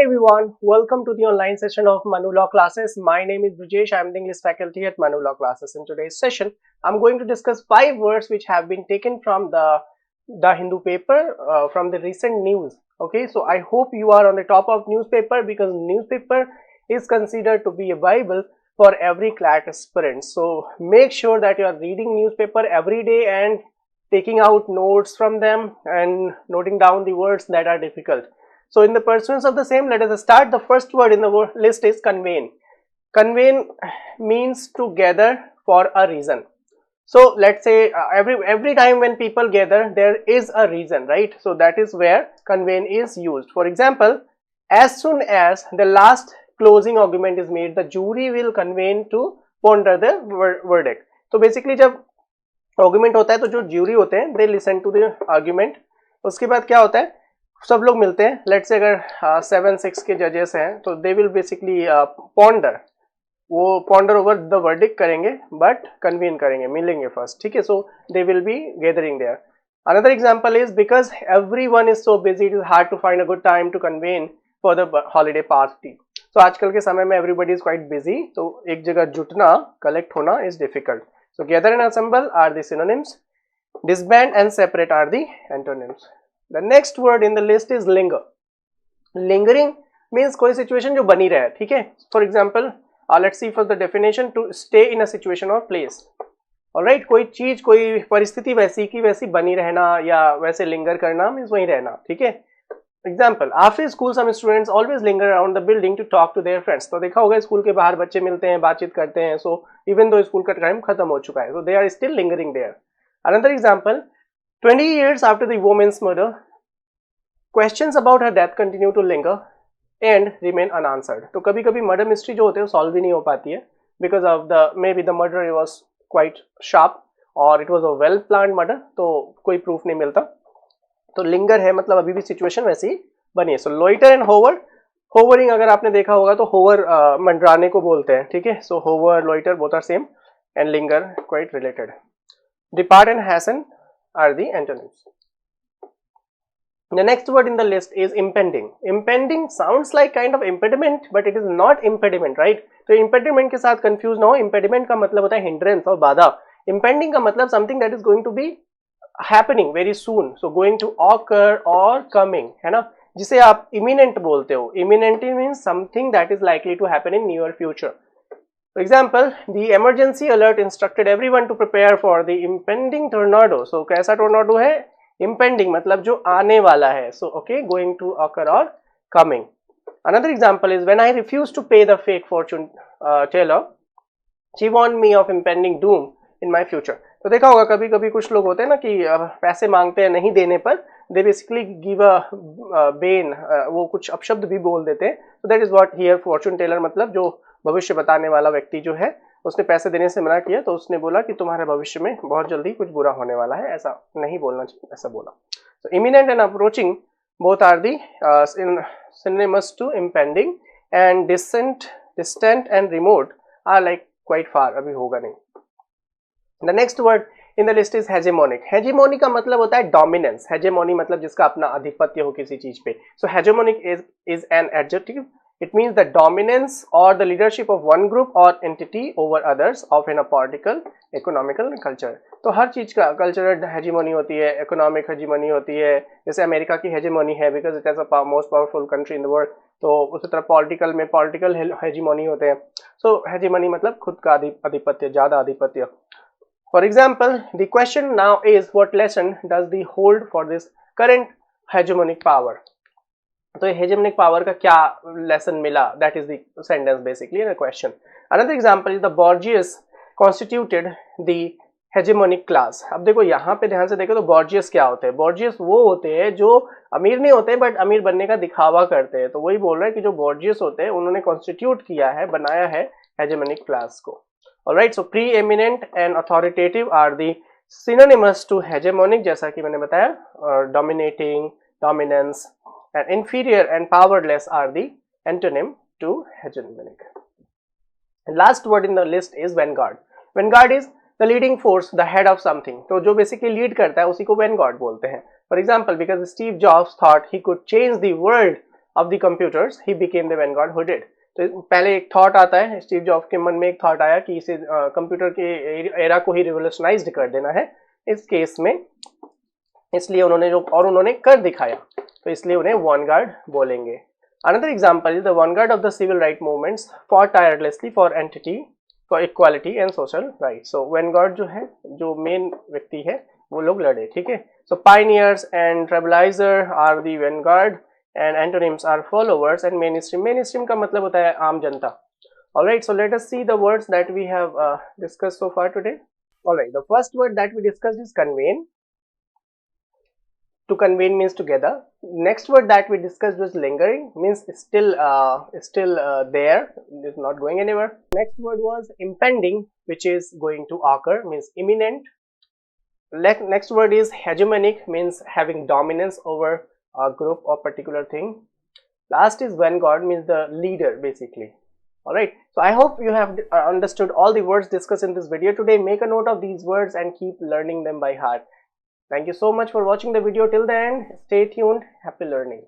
everyone, welcome to the online session of Manu Law Classes. My name is Brijesh. I am the English faculty at Manu Law Classes. In today's session, I am going to discuss 5 words which have been taken from the Hindu paper from the recent news. Okay, so I hope you are on the top of newspaper because newspaper is considered to be a Bible for every CLAT aspirant. So make sure that you are reading newspaper every day and taking out notes from them and noting down the words that are difficult. So in the pursuance of the same, let us start. The first word in the list is convene. Convene means to gather for a reason. So let's say every time when people gather, there is a reason, right? So that is where convene is used. For example, as soon as the last closing argument is made, the jury will convene to ponder the verdict. So basically जब argument होता है तो जो jury होते हैं they listen to the argument. उसके बाद क्या होता है, सब लोग मिलते हैं. लेट्स से अगर 7-6 के जजेस हैं तो दे विल बेसिकली पॉन्डर, वो पॉन्डर ओवर द वर्डिक्ट करेंगे बट कन्वीन करेंगे, मिलेंगे फर्स्ट. ठीक है, so they will be gathering there. Another example is because everyone is so busy, it is hard to find a good time to convene for the holiday party. तो आजकल के समय में everybody is quite busy, तो एक जगह जुटना, collect होना is difficult. So gather and assemble are the synonyms. Disband and separate are the antonyms. The next word in the list is linger. Lingering means कोई situation जो बनी रहे. ठीक है, for example, let's see for the definition: to stay in a situation or place. Alright, कोई चीज, कोई परिस्थिति वैसी की वैसी बनी रहना या वैसे linger करना means वहीं रहना. ठीक है. Example: after school some students always linger around the building to talk to their friends. तो देखा होगा स्कूल के बाहर बच्चे मिलते हैं, बातचीत करते हैं. So even though स्कूल का टाइम खत्म हो चुका है, so they are still lingering there. Another example: 20 years after the woman's murder, questions about her death continue to linger and remain unanswered. तो कभी कभी मर्डर मिस्ट्री जो होते हैं सॉल्व भी नहीं हो पाती है because of the maybe the murder was quite sharp or it was a well planned murder, तो कोई प्रूफ नहीं मिलता. तो लिंगर है मतलब अभी भी सिचुएशन वैसी ही बनी है. सो लोइटर एंड होवर. होवरिंग अगर आपने देखा होगा तो होवर मंडराने को बोलते हैं. ठीक है, so hover, loiter both are same and linger quite related. Depart and hasten are the antonyms. The next word in the list is impending. Impending sounds like kind of impediment, but it is not impediment, right? तो impediment के साथ confuse ना हो. Impediment का मतलब होता है hindrance और बाधा. Impending का मतलब something that is going to be happening very soon, so going to occur or coming, है ना, जिसे आप imminent बोलते हो. Imminent means something that is likely to happen in near future. For example, the emergency alert instructed everyone to prepare for the impending tornado. So कैसा tornado है? Impending मतलब जो आने वाला है. So okay, going to occur or coming. Another example is when I refused to pay the fake fortune teller, she warned me of impending doom in my future. तो देखा होगा कभी कभी कुछ लोग होते हैं ना कि पैसे मांगते हैं, नहीं देने पर they basically give a bane, वो कुछ अपशब्द भी बोल देते हैं. So that is what here fortune teller मतलब जो भविष्य बताने वाला व्यक्ति जो है उसने पैसे देने से मना किया, तो उसने बोला कि तुम्हारे भविष्य में बहुत जल्दी कुछ बुरा होने वाला है, ऐसा नहीं बोलना चाहिए, ऐसा बोला. So imminent and approaching both are the synonymous to impending, and distant and remote are like quite far, अभी होगा नहीं. The next word in the list is hegemonic. Hegemony का मतलब होता है dominance. Hegemony मतलब जिसका अपना आधिपत्य हो किसी चीज पे. So hegemonic is an adjective. It means the dominance or the leadership of one group or entity over others of in a political, economical, culture. तो हर चीज का cultural hegemony होती है, economic hegemony होती है. जैसे अमेरिका की hegemony है because it is a most powerful country in the world. तो उसी तरह political में political hegemony होते हैं. So hegemony मतलब खुद का आधिपत्य, ज्यादा आधिपत्य. For example, the question now is what lesson does the hold for this current hegemonic power? तो hegemonic power का क्या lesson मिला? That is the sentence basically in a question. Another example is the Borgias constituted the hegemonic class. अब देखो यहाँ पे ध्यान से देखो तो Borgias क्या होते हैं? Borgias वो होते हैं जो अमीर नहीं होते बट अमीर बनने का दिखावा करते हैं. तो वही बोल रहे हैं कि जो Borgias होते हैं उन्होंने constitute किया है, बनाया है hegemonic class को. Alright, so preeminent and authoritative are the synonymous to hegemonic, जैसा कि मैंने बताया, dominating, dominance, and inferior and powerless are the antonym to hegemonic. And last word in the list is vanguard. Vanguard is the leading force, the head of something. तो जो basically lead करता है उसी को vanguard बोलते हैं. For example, because Steve Jobs thought he could change the world of the computers, he became the vanguard who did. तो पहले एक थॉट आता है, स्टीव जॉब्स के मन में एक थॉट आया कि इसे कंप्यूटर के एरा को ही रिवोल्यूशनाइज्ड कर देना है इस केस में, इसलिए उन्होंने कर दिखाया, तो इसलिए उन्हें वैनगार्ड बोलेंगे. Another example is the vanguard of the civil rights movements fought tirelessly for equality and social rights. So vanguard जो है, जो मेन व्यक्ति है, वो लोग लड़े. ठीक है. So pioneers and trailblazer are the vanguard and antonyms are followers and mainstream. Mainstream का मतलब होता है आम जनता. Alright, so let us see the words that we have discussed so far today. Alright, the first word that we discussed is convene. To convene means together. Next word that we discussed was lingering, means still there, is not going anywhere. Next word was impending, which is going to occur, means imminent. Next word is hegemonic, means having dominance over a group or particular thing. Last is vanguard, means the leader basically. Alright, so I hope you have understood all the words discussed in this video today. Make a note of these words and keep learning them by heart. Thank you so much for watching the video till the end. Stay tuned. Happy learning.